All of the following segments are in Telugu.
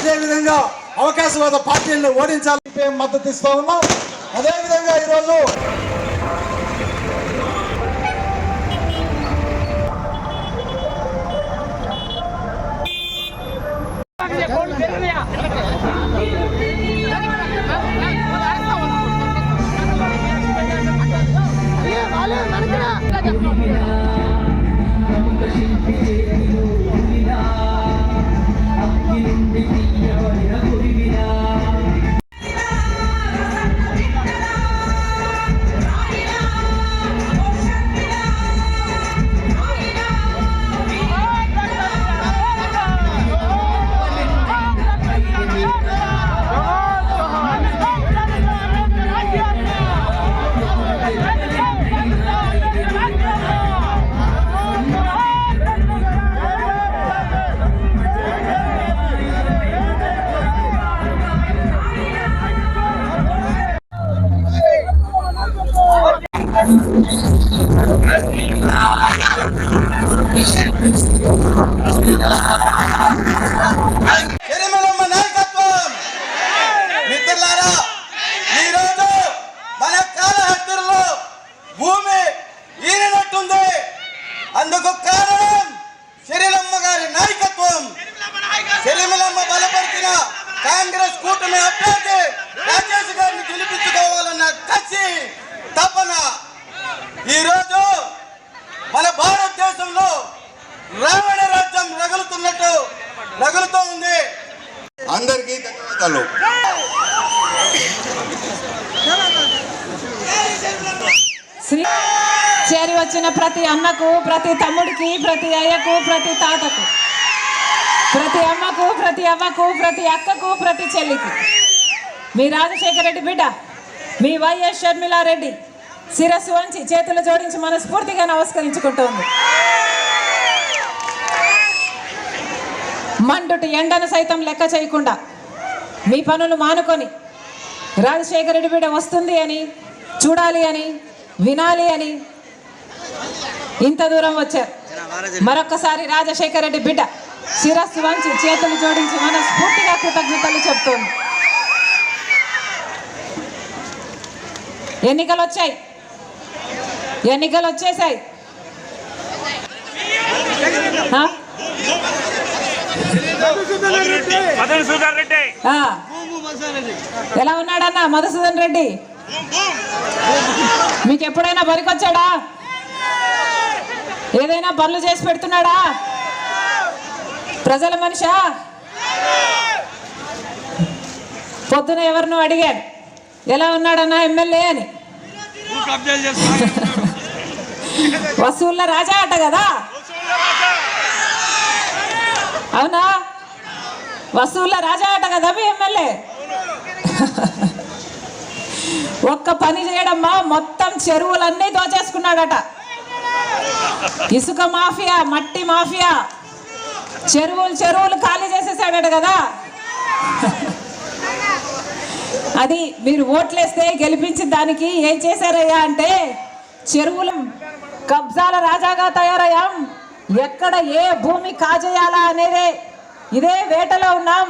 అదేవిధంగా అవకాశవాద పార్టీలను ఓడించాలని మద్దతు ఇస్తూ ఉన్నాం. అదేవిధంగా ఈరోజు సిరిమలమ్మ నాయకత్వం. మిత్రులారా, ఈరోజు మన కాళహస్తిలో భూమి ఈరినట్టుంది. అందుకు కారణం సిరిమలమ్మ గారి నాయకత్వం. సిరిమలమ్మ బలపరిచిన కాంగ్రెస్ కూటమి అభ్యర్థి రాజేష్ గారిని గెలిపించుకోవాలన్న కసి తపన ఈరోజు మన భారతదేశంలో రావణ రాజ్యం రగులుతూ ఉంది. అందరికీ ధన్యవాదాలు. చేరి వచ్చిన ప్రతి అన్నకు, ప్రతి తమ్ముడికి, ప్రతి అయ్యకు, ప్రతి తాతకు, ప్రతి అమ్మకు, ప్రతి అవ్వకు, ప్రతి అక్కకు, ప్రతి చెల్లికి మీ రాజశేఖర రెడ్డి బిడ్డ, మీ వైఎస్ షర్మిలారెడ్డి శిరస్సు వంచి చేతులు జోడించి మనస్ఫూర్తిగా నమస్కరించుకుంటోంది. మండుటి ఎండను సైతం లెక్క చేయకుండా మీ పనులు మానుకొని రాజశేఖర రెడ్డి బిడ్డ వస్తుంది అని, చూడాలి అని, వినాలి అని ఇంత దూరం వచ్చారు. మరొక్కసారి రాజశేఖర రెడ్డి బిడ్డ శిరస్సు వంచి చేతులు జోడించి మనస్ఫూర్తిగా కృతజ్ఞతలు చెప్తోంది. ఎన్నికలు వచ్చేసాయి. ఎలా ఉన్నాడన్నా మధుసూదన్ రెడ్డి? మీకు ఎప్పుడైనా పనికొచ్చాడా? ఏదైనా పనులు చేసి పెడుతున్నాడా? ప్రజల మనిషా? పొద్దున ఎవరినో అడిగాను ఎలా ఉన్నాడన్నా ఎమ్మెల్యే అని. వసూళ్ళ రాజా అట కదా, అవునా? వసూళ్ళ రాజా అట కదా మీ ఎమ్మెల్యే. ఒక్క పని చేయడమ్మా, మొత్తం చెరువులన్నీ దోచేసుకున్నాడట. ఇసుక మాఫియా, మట్టి మాఫియా, చెరువులు ఖాళీ చేసేసాడట కదా. అది మీరు ఓట్లేస్తే గెలిపించిన దానికి ఏం చేశారయ్యా అంటే, చెరువులు కబ్జాల రాజాగా తయారయ్యాం. ఎక్కడ ఏ భూమి కాజేయాలా అనేదే ఇదే వేటలో ఉన్నాం.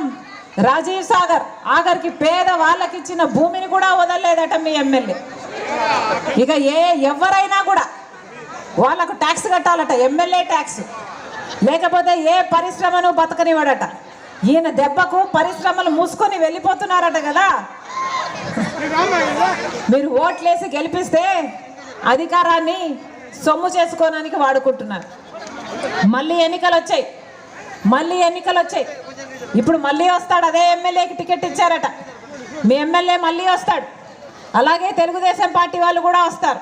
రాజీవ్ సాగర్ ఆఖరికి పేద వాళ్ళకి ఇచ్చిన భూమిని కూడా వదలలేదట మీ ఎమ్మెల్యే. ఇక ఎవరైనా కూడా వాళ్ళకు ట్యాక్స్ కట్టాలట, ఎమ్మెల్యే ట్యాక్స్, లేకపోతే ఏ పరిశ్రమను బతకనివ్వడట. ఈయన దెబ్బకు పరిశ్రమలు మూసుకొని వెళ్ళిపోతున్నారట కదా. మీరు ఓట్లేసి గెలిపిస్తే అధికారాన్ని సొమ్ము చేసుకోవడానికి వాడుకుంటున్నారు. మళ్ళీ ఎన్నికలు వచ్చాయి. ఇప్పుడు మళ్ళీ వస్తాడు. అదే ఎమ్మెల్యేకి టికెట్ ఇచ్చారట. మీ ఎమ్మెల్యే మళ్ళీ వస్తాడు. అలాగే తెలుగుదేశం పార్టీ వాళ్ళు కూడా వస్తారు,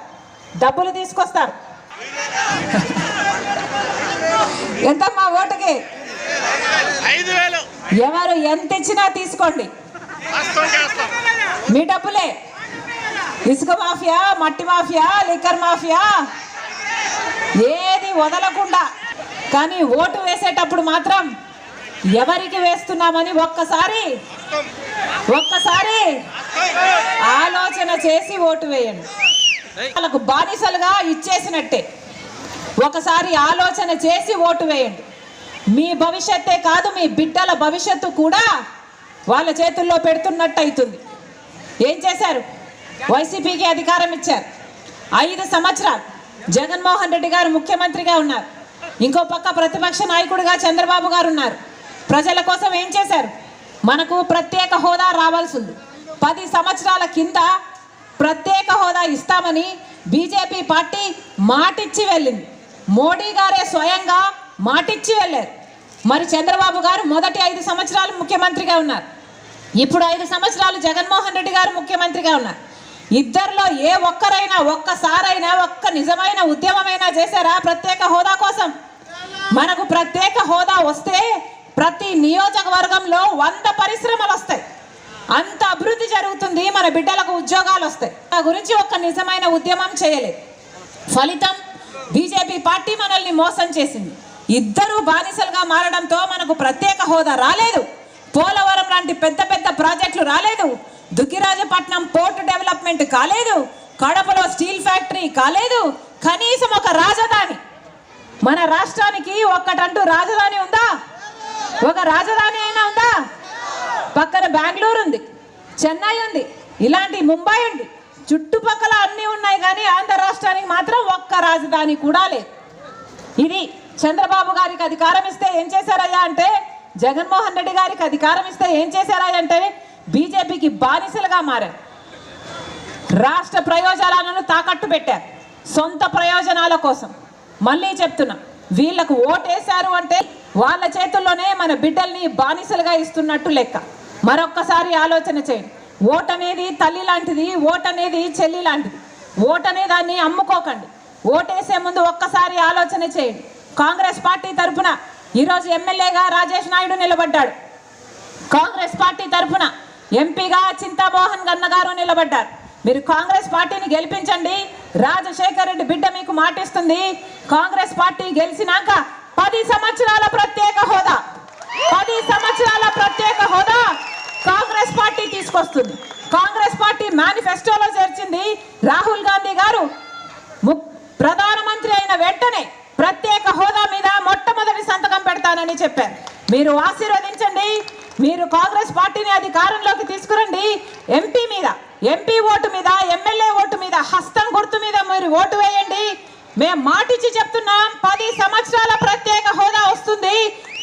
డబ్బులు తీసుకొస్తారు. ఎంతమ్మా ఓటుకి? 5,000. ఎవరు ఎంత ఇచ్చినా తీసుకోండి, మీ డబ్బులే. ఇసుక మాఫియా, మట్టి మాఫియా, లిక్కర్ మాఫియా ఏది వదలకుండా. కానీ ఓటు వేసేటప్పుడు మాత్రం ఎవరికి వేస్తున్నామని ఒక్కసారి ఆలోచన చేసి ఓటు వేయండి. వాళ్ళకు బానిసలుగా ఇచ్చేసినట్టే. ఒకసారి ఆలోచన చేసి ఓటు వేయండి. మీ భవిష్యత్తే కాదు, మీ బిడ్డల భవిష్యత్తు కూడా వాళ్ళ చేతుల్లో పెడుతున్నట్టు అవుతుంది. ఏం చేశారు? వైసీపీకి అధికారం ఇచ్చారు. 5 సంవత్సరాలు జగన్మోహన్ రెడ్డి గారు ముఖ్యమంత్రిగా ఉన్నారు. ఇంకో పక్క ప్రతిపక్ష నాయకుడిగా చంద్రబాబు గారు ఉన్నారు. ప్రజల కోసం ఏం చేశారు? మనకు ప్రత్యేక హోదా రావాల్సి ఉంది. 10 సంవత్సరాల కింద ప్రత్యేక హోదా ఇస్తామని బీజేపీ పార్టీ మాటిచ్చి వెళ్ళింది. మోడీ గారే స్వయంగా మాటిచ్చి వెళ్ళారు. మరి చంద్రబాబు గారు మొదటి 5 సంవత్సరాలు ముఖ్యమంత్రిగా ఉన్నారు. ఇప్పుడు 5 సంవత్సరాలు జగన్మోహన్ రెడ్డి గారు ముఖ్యమంత్రిగా ఉన్నారు. ఇద్దరిలో ఏ ఒక్కరైనా ఒక్కసారైనా ఒక్క నిజమైన ఉద్యమమైనా చేశారా ప్రత్యేక హోదా కోసం? మనకు ప్రత్యేక హోదా వస్తే ప్రతి నియోజకవర్గంలో 100 పరిశ్రమలు వస్తాయి. అంత అభివృద్ధి జరుగుతుంది. మన బిడ్డలకు ఉద్యోగాలు వస్తాయి. ఆ గురించి ఒక్క నిజమైన ఉద్యమం చేయలేదు. ఫలితం బీజేపీ పార్టీ మనల్ని మోసం చేసింది. ఇద్దరు బానిసలుగా మారడంతో మనకు ప్రత్యేక హోదా రాలేదు. పోలవరం లాంటి పెద్ద పెద్ద ప్రాజెక్టులు రాలేదు. దుగ్గిరాజపట్నం పోర్టు డెవలప్మెంట్ కాలేదు. కడపలో స్టీల్ ఫ్యాక్టరీ కాలేదు. కనీసం ఒక రాజధాని మన రాష్ట్రానికి ఒక్కటంటూ రాజధాని ఉందా? ఒక రాజధాని అయినా ఉందా? పక్కన బెంగళూరు ఉంది, చెన్నై ఉంది, ఇలాంటి ముంబై ఉంది, చుట్టుపక్కల అన్నీ ఉన్నాయి. కానీ ఆంధ్ర రాష్ట్రానికి మాత్రం ఒక్క రాజధాని కూడా లేదు. ఇది చంద్రబాబు గారికి అధికారం ఇస్తే ఏం చేశారయ్యా అంటే, జగన్మోహన్ రెడ్డి గారికి అధికారం ఇస్తే ఏం చేశారయ్యా అంటే బీజేపీకి బానిసలుగా మారారు. రాష్ట్ర ప్రయోజనాలను తాకట్టు పెట్టారు సొంత ప్రయోజనాల కోసం. మళ్ళీ చెప్తున్నా, వీళ్ళకు ఓటేశారు అంటే వాళ్ళ చేతుల్లోనే మన బిడ్డల్ని బానిసలుగా ఇస్తున్నట్టు లెక్క. మరొక్కసారి ఆలోచన చేయండి. ఓటు అనేది తల్లి లాంటిది, ఓటు అనేది చెల్లి లాంటిది. ఓటు అనే దాన్ని అమ్ముకోకండి. ఓటేసే ముందు ఒక్కసారి ఆలోచన చేయండి. కాంగ్రెస్ పార్టీ తరఫున ఈరోజు ఎమ్మెల్యేగా రాజేష్ నాయుడు నిలబడ్డాడు. కాంగ్రెస్ పార్టీ తరఫున ఎంపీగా చింతామోహన్ గన్న గారు నిలబడ్డారు. మీరు కాంగ్రెస్ పార్టీని గెలిపించండి. రాజశేఖర్ రెడ్డి బిడ్డ మీకు మాటిస్తుంది. కాంగ్రెస్ పార్టీ గెలిచినాక 10 సంవత్సరాల ప్రత్యేక హోదా, 10 సంవత్సరాల ప్రత్యేక హోదా కాంగ్రెస్ పార్టీ తీసుకొస్తుంది. కాంగ్రెస్ పార్టీ మేనిఫెస్టోలో చేర్చింది. రాహుల్ గాంధీ గారు ప్రధానమంత్రి అయిన వెంటనే ప్రత్యేక హోదా మీద మొట్టమొదటి సంతకం పెడతానని చెప్పారు. మీరు ఆశీర్వదించండి. మీరు కాంగ్రెస్ పార్టీని అధికారంలోకి తీసుకురండి. ఎంపీ మీద, ఎంపీ ఓటు మీద, ఎమ్మెల్యే ఓటు మీద, హస్తం గుర్తు మీద మీరు ఓటు వేయండి. మేము మాటిచ్చి చెప్తున్నాం, 10 సంవత్సరాల ప్రత్యేక హోదా వస్తుంది.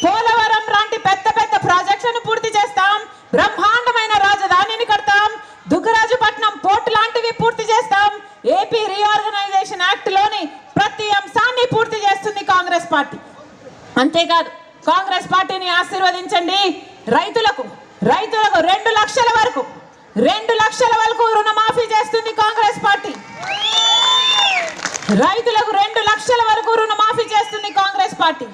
పోలవరం లాంటి పెద్ద పెద్ద ప్రాజెక్టులను పూర్తి చేస్తాం. బ్రహ్మాండమైన రాజధానిని కడతాం. దుగ్గరాజుపట్నం పోర్టు లాంటివి పూర్తి చేస్తాం. ఏపీ రీఆర్గనైజేషన్ యాక్ట్ లోని ప్రతి అంశాన్ని పూర్తి చేస్తుంది కాంగ్రెస్ పార్టీ. అంతేకాదు, కాంగ్రెస్ పార్టీని ఆశీర్వదించండి. రైతులకు 2 లక్షల వరకు 2 లక్షల వరకు రుణమాఫీ చేస్తుంది కాంగ్రెస్ పార్టీ. రైతులకు 2 లక్షల వరకు రుణమాఫీ చేస్తుంది కాంగ్రెస్ పార్టీ.